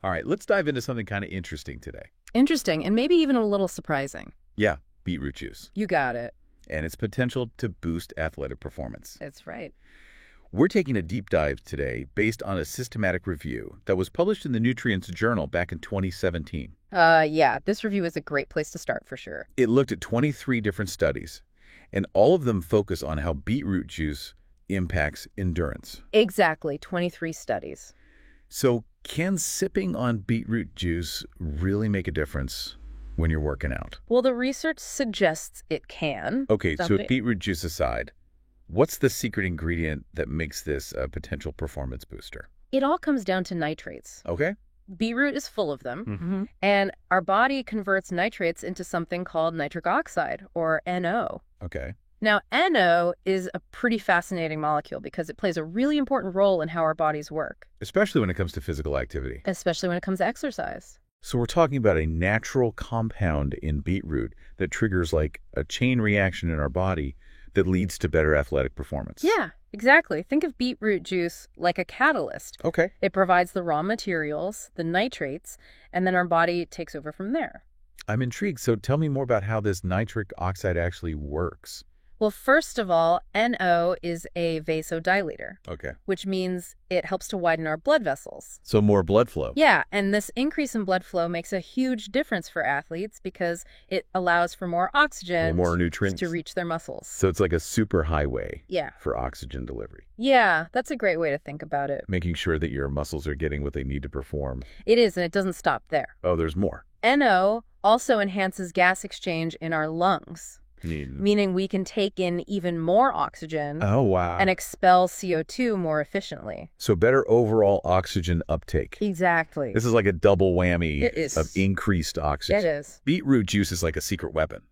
All right, let's dive into something kind of interesting today. Interesting, and maybe even a little surprising. Yeah, beetroot juice You got it. and its potential to boost athletic performance. That's right. We're taking a deep dive today based on a systematic review that was published in the Nutrients Journal back in 2017. Yeah, this review is a great place to start for sure. It looked at 23 different studies, and all of them focus on how beetroot juice impacts endurance. Exactly, 23 studies. So, can sipping on beetroot juice really make a difference when you're working out? Well, the research suggests it can. Okay, so Something- beetroot juice aside, what's the secret ingredient that makes this a potential performance booster? It all comes down to nitrates. Okay. Beetroot is full of them, Mm-hmm. and our body converts nitrates into something called nitric oxide, or NO. Okay. Now, NO is a pretty fascinating molecule because it plays a really important role in how our bodies work, Especially when it comes to physical activity. especially when it comes to exercise. So we're talking about a natural compound in beetroot that triggers like a chain reaction in our body that leads to better athletic performance. Yeah, exactly. Think of beetroot juice like a catalyst. Okay. It provides the raw materials, the nitrates, and then our body takes over from there. I'm intrigued. So tell me more about how this nitric oxide actually works. Well, first of all, NO is a vasodilator, Okay. which means it helps to widen our blood vessels. So more blood flow. Yeah, and this increase in blood flow makes a huge difference for athletes because it allows for more oxygen And more nutrients. to reach their muscles. So it's like a super highway Yeah. for oxygen delivery, Yeah, that's a great way to think about it. making sure that your muscles are getting what they need to perform. It is, and it doesn't stop there. Oh, there's more. NO also enhances gas exchange in our lungs, Neat. meaning we can take in even more oxygen Oh, wow. and expel CO2 more efficiently. So better overall oxygen uptake. Exactly. This is like a double whammy It is. of increased oxygen. It is. Beetroot juice is like a secret weapon.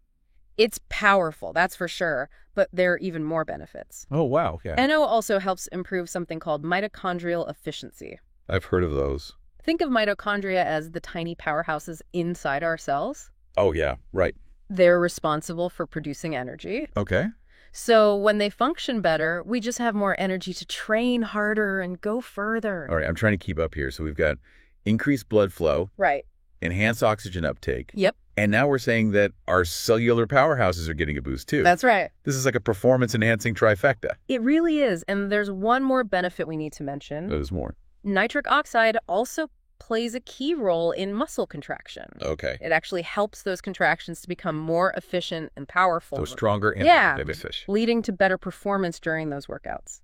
It's powerful, that's for sure, but there are even more benefits. Oh, wow. Yeah. NO also helps improve something called mitochondrial efficiency. I've heard of those. Think of mitochondria as the tiny powerhouses inside our cells. Oh, yeah. Right. They're responsible for producing energy. Okay. So when they function better, we just have more energy to train harder and go further. All right. I'm trying to keep up here. So we've got increased blood flow, Right. enhanced oxygen uptake. Yep, And now we're saying that our cellular powerhouses are getting a boost too. that's right. This is like a performance-enhancing trifecta. It really is. And there's one more benefit we need to mention. There's more. Nitric oxide also plays a key role in muscle contraction. Okay. It actually helps those contractions to become more efficient and powerful, So stronger and Yeah. fish. leading to better performance during those workouts.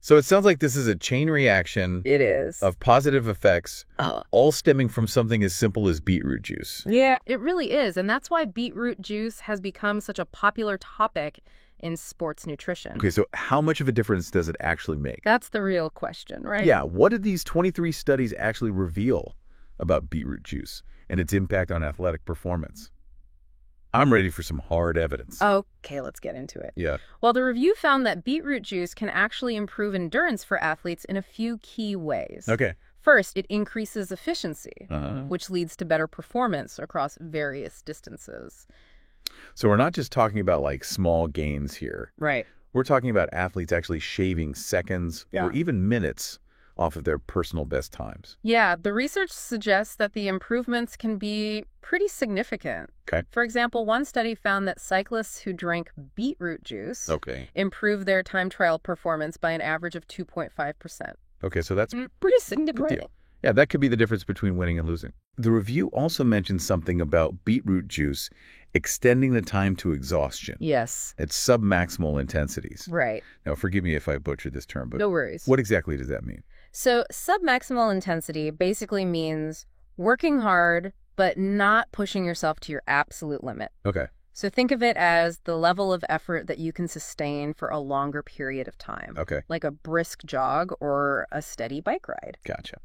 So it sounds like this is a chain reaction It is. of positive effects, Oh. all stemming from something as simple as beetroot juice. Yeah, it really is. And that's why beetroot juice has become such a popular topic in sports nutrition. Okay, so how much of a difference does it actually make? That's the real question, right? Yeah, what did these 23 studies actually reveal about beetroot juice and its impact on athletic performance? I'm ready for some hard evidence. Okay, let's get into it. Yeah. Well, the review found that beetroot juice can actually improve endurance for athletes in a few key ways. Okay. First, it increases efficiency, Uh-huh. which leads to better performance across various distances. So we're not just talking about like small gains here. Right. We're talking about athletes actually shaving seconds Yeah. or even minutes off of their personal best times. Yeah, the research suggests that the improvements can be pretty significant. Okay. For example, one study found that cyclists who drank beetroot juice Okay. improved their time trial performance by an average of 2.5%. Okay, so that's Pretty significant. deal. Yeah, that could be the difference between winning and losing. The review also mentioned something about beetroot juice extending the time to exhaustion Yes, at submaximal intensities. right. Now, forgive me if I butchered this term, but No worries. what exactly does that mean? So submaximal intensity basically means working hard, but not pushing yourself to your absolute limit. Okay. So think of it as the level of effort that you can sustain for a longer period of time, Okay. like a brisk jog or a steady bike ride. Gotcha.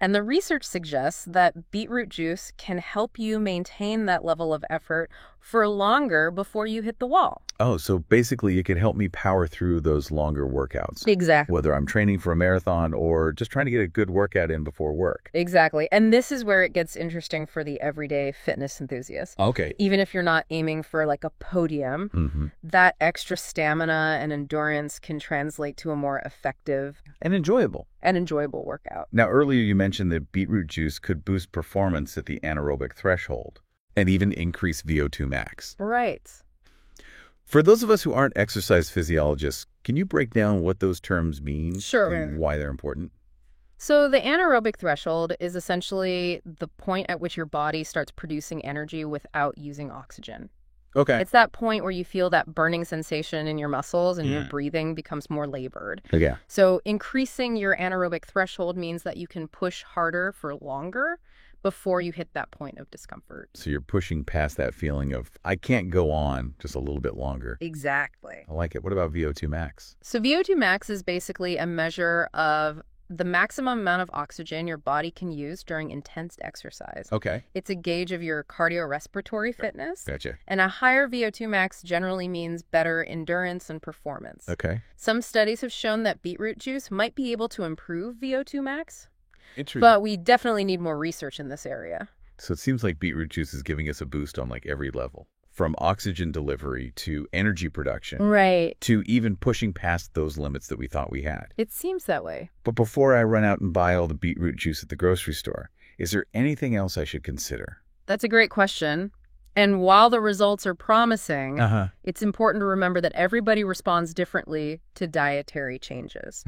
And the research suggests that beetroot juice can help you maintain that level of effort for longer before you hit the wall. Oh, so basically it could help me power through those longer workouts. Exactly. Whether I'm training for a marathon or just trying to get a good workout in before work. Exactly. And this is where it gets interesting for the everyday fitness enthusiast. Okay. Even if you're not aiming for like a podium, that extra stamina and endurance can translate to a more effective And enjoyable. and enjoyable workout. Now, earlier you mentioned that beetroot juice could boost performance at the anaerobic threshold and even increase VO2 max. Right. For those of us who aren't exercise physiologists, can you break down what those terms mean Sure. and why they're important? So the anaerobic threshold is essentially the point at which your body starts producing energy without using oxygen. Okay. It's that point where you feel that burning sensation in your muscles and your breathing becomes more labored. Yeah. So increasing your anaerobic threshold means that you can push harder for longer before you hit that point of discomfort. So you're pushing past that feeling of, I can't go on just a little bit longer. Exactly. I like it. What about VO2 max? So VO2 max is basically a measure of the maximum amount of oxygen your body can use during intense exercise. Okay. It's a gauge of your cardiorespiratory fitness. Gotcha. And a higher VO2 max generally means better endurance and performance. Okay. Some studies have shown that beetroot juice might be able to improve VO2 max, Interesting. but we definitely need more research in this area. So it seems like beetroot juice is giving us a boost on like every level, from oxygen delivery to energy production Right. to even pushing past those limits that we thought we had. It seems that way. But before I run out and buy all the beetroot juice at the grocery store, is there anything else I should consider? That's a great question. And while the results are promising, Uh-huh. it's important to remember that everybody responds differently to dietary changes.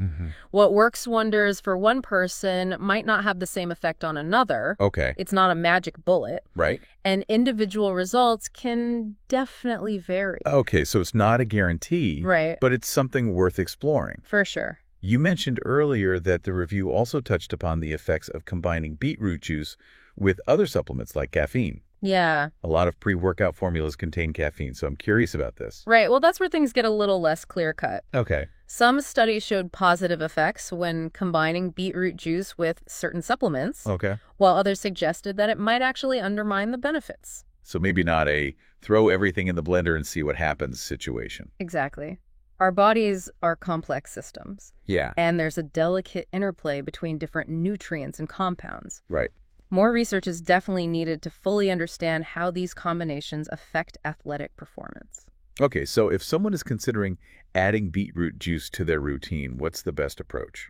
What works wonders for one person might not have the same effect on another. Okay. It's not a magic bullet, Right. and individual results can definitely vary. Okay, so it's not a guarantee, Right. but it's something worth exploring. For sure. You mentioned earlier that the review also touched upon the effects of combining beetroot juice with other supplements like caffeine. Yeah. A lot of pre-workout formulas contain caffeine, so I'm curious about this. Right. Well, that's where things get a little less clear-cut. Okay. Some studies showed positive effects when combining beetroot juice with certain supplements, Okay. while others suggested that it might actually undermine the benefits. So maybe not a throw everything in the blender and see what happens situation. Exactly. Our bodies are complex systems, Yeah. and there's a delicate interplay between different nutrients and compounds. Right. More research is definitely needed to fully understand how these combinations affect athletic performance. Okay, so if someone is considering adding beetroot juice to their routine, what's the best approach?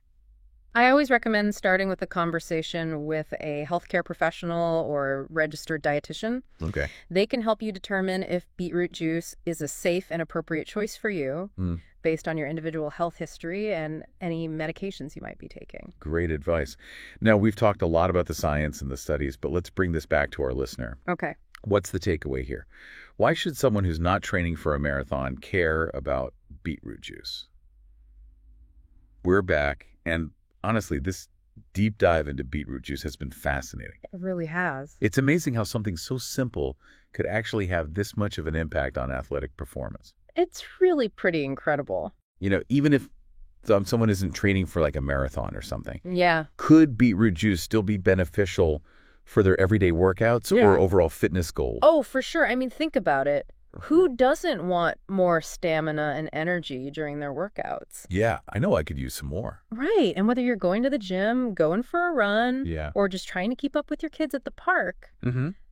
I always recommend starting with a conversation with a healthcare professional or registered dietitian. Okay. They can help you determine if beetroot juice is a safe and appropriate choice for you based on your individual health history and any medications you might be taking. Great advice. Now, we've talked a lot about the science and the studies, but let's bring this back to our listener. Okay. What's the takeaway here? Why should someone who's not training for a marathon care about beetroot juice? We're back, and honestly, this deep dive into beetroot juice has been fascinating. It really has. It's amazing how something so simple could actually have this much of an impact on athletic performance. It's really pretty incredible. You know, even if someone isn't training for like a marathon or something, Yeah. could beetroot juice still be beneficial for their everyday workouts or overall fitness goals? Oh, for sure. I mean, think about it. Who doesn't want more stamina and energy during their workouts? Yeah, I know I could use some more. Right. And whether you're going to the gym, going for a run, Yeah. or just trying to keep up with your kids at the park,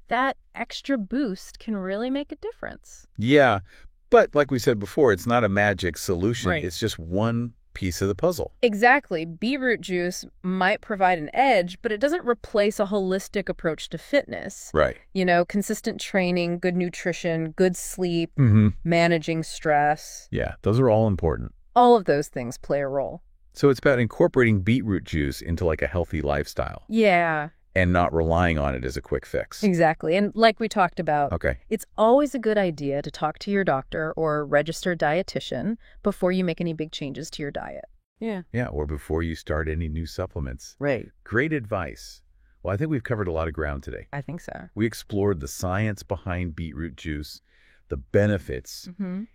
that extra boost can really make a difference. Yeah, but like we said before, it's not a magic solution. Right. It's just one piece of the puzzle. Exactly. Beetroot juice might provide an edge, but it doesn't replace a holistic approach to fitness. Right. You know, consistent training, good nutrition, good sleep, managing stress. Yeah, those are all important. All of those things play a role. So it's about incorporating beetroot juice into like a healthy lifestyle Yeah, and not relying on it as a quick fix. exactly. And like we talked about, Okay. it's always a good idea to talk to your doctor or registered dietitian before you make any big changes to your diet. Yeah. Yeah, or before you start any new supplements. Right. Great advice. Well, I think we've covered a lot of ground today. I think so. We explored the science behind beetroot juice, the benefits,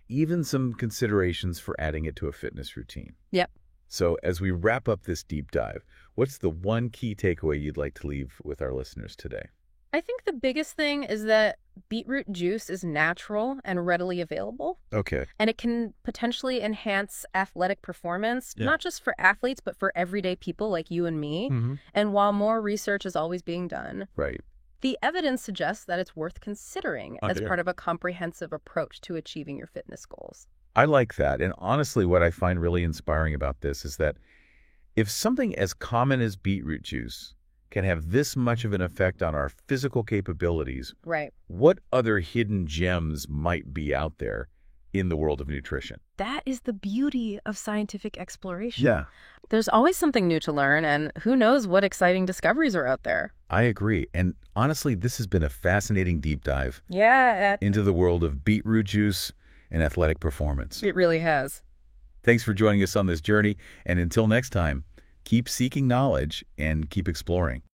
even some considerations for adding it to a fitness routine. Yep. So as we wrap up this deep dive, what's the one key takeaway you'd like to leave with our listeners today? I think the biggest thing is that beetroot juice is natural and readily available, Okay. and it can potentially enhance athletic performance, Yeah. not just for athletes, but for everyday people like you and me. Mm-hmm. And while more research is always being done, Right. the evidence suggests that it's worth considering as Okay. part of a comprehensive approach to achieving your fitness goals. I like that. And honestly, what I find really inspiring about this is that if something as common as beetroot juice can have this much of an effect on our physical capabilities, Right. what other hidden gems might be out there in the world of nutrition? That is the beauty of scientific exploration. Yeah. There's always something new to learn, and who knows what exciting discoveries are out there. I agree. And honestly, this has been a fascinating deep dive Yeah, into the world of beetroot juice and athletic performance. it really has. Thanks for joining us on this journey. And until next time, keep seeking knowledge and keep exploring.